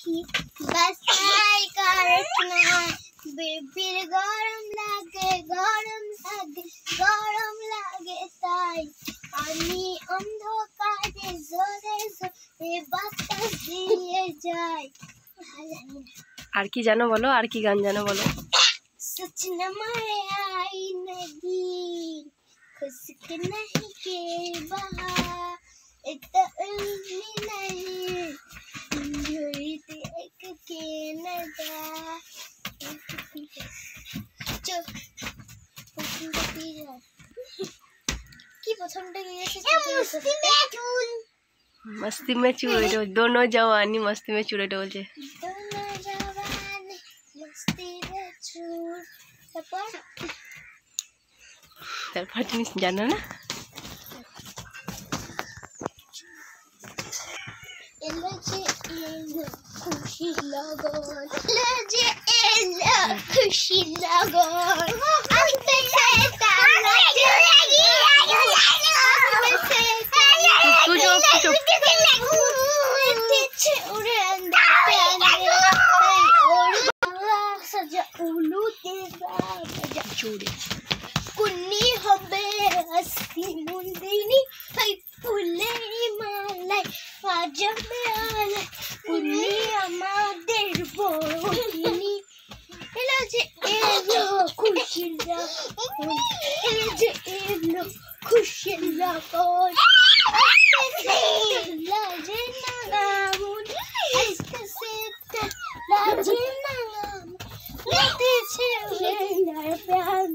কি বাসাই কারখানা বিবির গরম লাগে তাই আমি অন্ধকারে জোরে জোরে বাতাস দিয়ে যাই। আর কি জানো বলো, আর কি গান জানো বলো। सच न मारे आई नदी खुशक नहीं के बहा इतना नहीं झोरी देख के न जा चुप की पसंद है ये मस्ती में चूरे डोल, दोनों जवानी मस्ती में चूरे डोल जे তারপর তুমি জানো না খুশি লগন খুশি লগন কুন্নি হবে আসি মুন্দিনি হাই ফুলের মালাই সাজাবে আলাই কুন্নি আমাদের বড়িনি এলো যে এলো খুশির লগন এলো যে এলো খুশির লগন লাজে নাগামুন আজকে সেটা লাজে নাগামুন লেতেছে উড়ার প্রাণ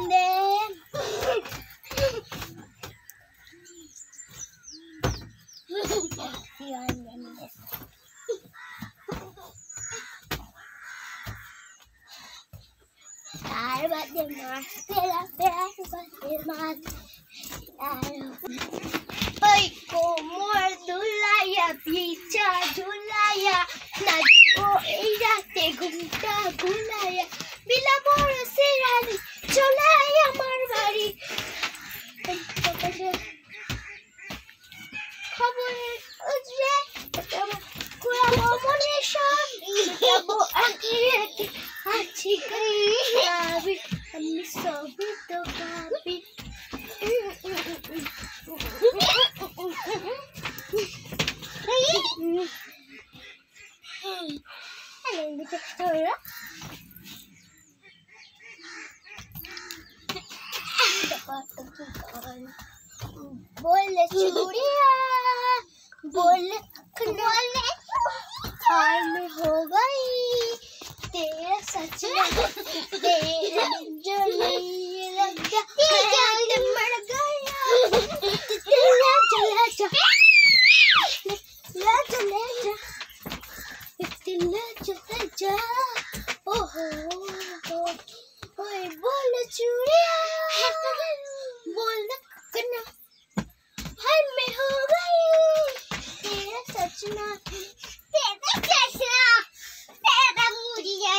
দে তার বাদে মাছ তেলা প্যার বাদে মাছ ওই কোমর দুলাইয়া পিছা ঝুলাইয়া নাচবো এই রাতে ঘুমটা ঘুলাইয়া বিলা বড় সিরানি চলাই আমার বাড়ি খবরের উজরে কুড়াবো মনে সব যাবো আঁকি আছি গাবি আমি সবই তো গাবি बोले चूड़िया बोले हाल हो गई तेरा सच तेरा जो नहीं लग गया मर गया चला चला चला जा ओहो ओए बोल चूड़िया बोल कन्ना हाय मैं हो गई तेरा सचना तेरा मुड़िया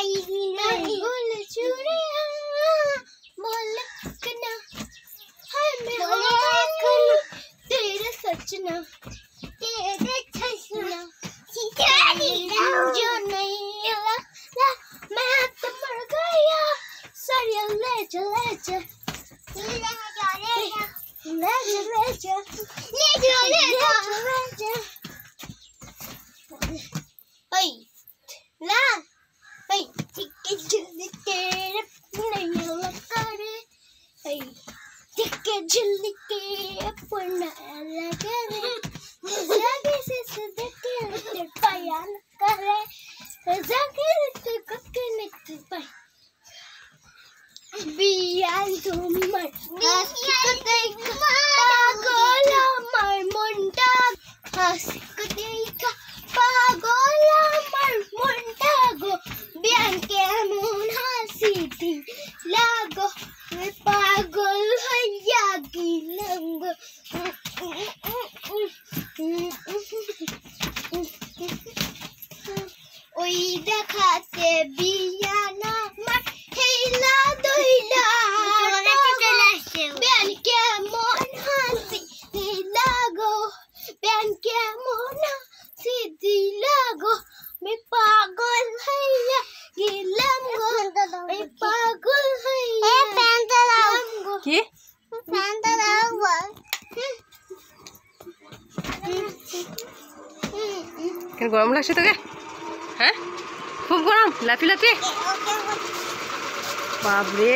नहीं बोल चूड़िया बोल कन्ना हाय मैं हो गई तेरा सचना तेरा सचना जो नहीं लगा मैं तो मर गया सॉरी ले जा biar tumar pagol amar monta hasikudika pagol amar monta go biar kemon hasiti lago pagol haya gilango oi dekhate biyana mar heila doila biar kemon hasiti lago biar kemon hasiti lago কেন গরম লাগছে তোকে? হ্যাঁ, খুব গরম, লাফি লাফি। বাপরে,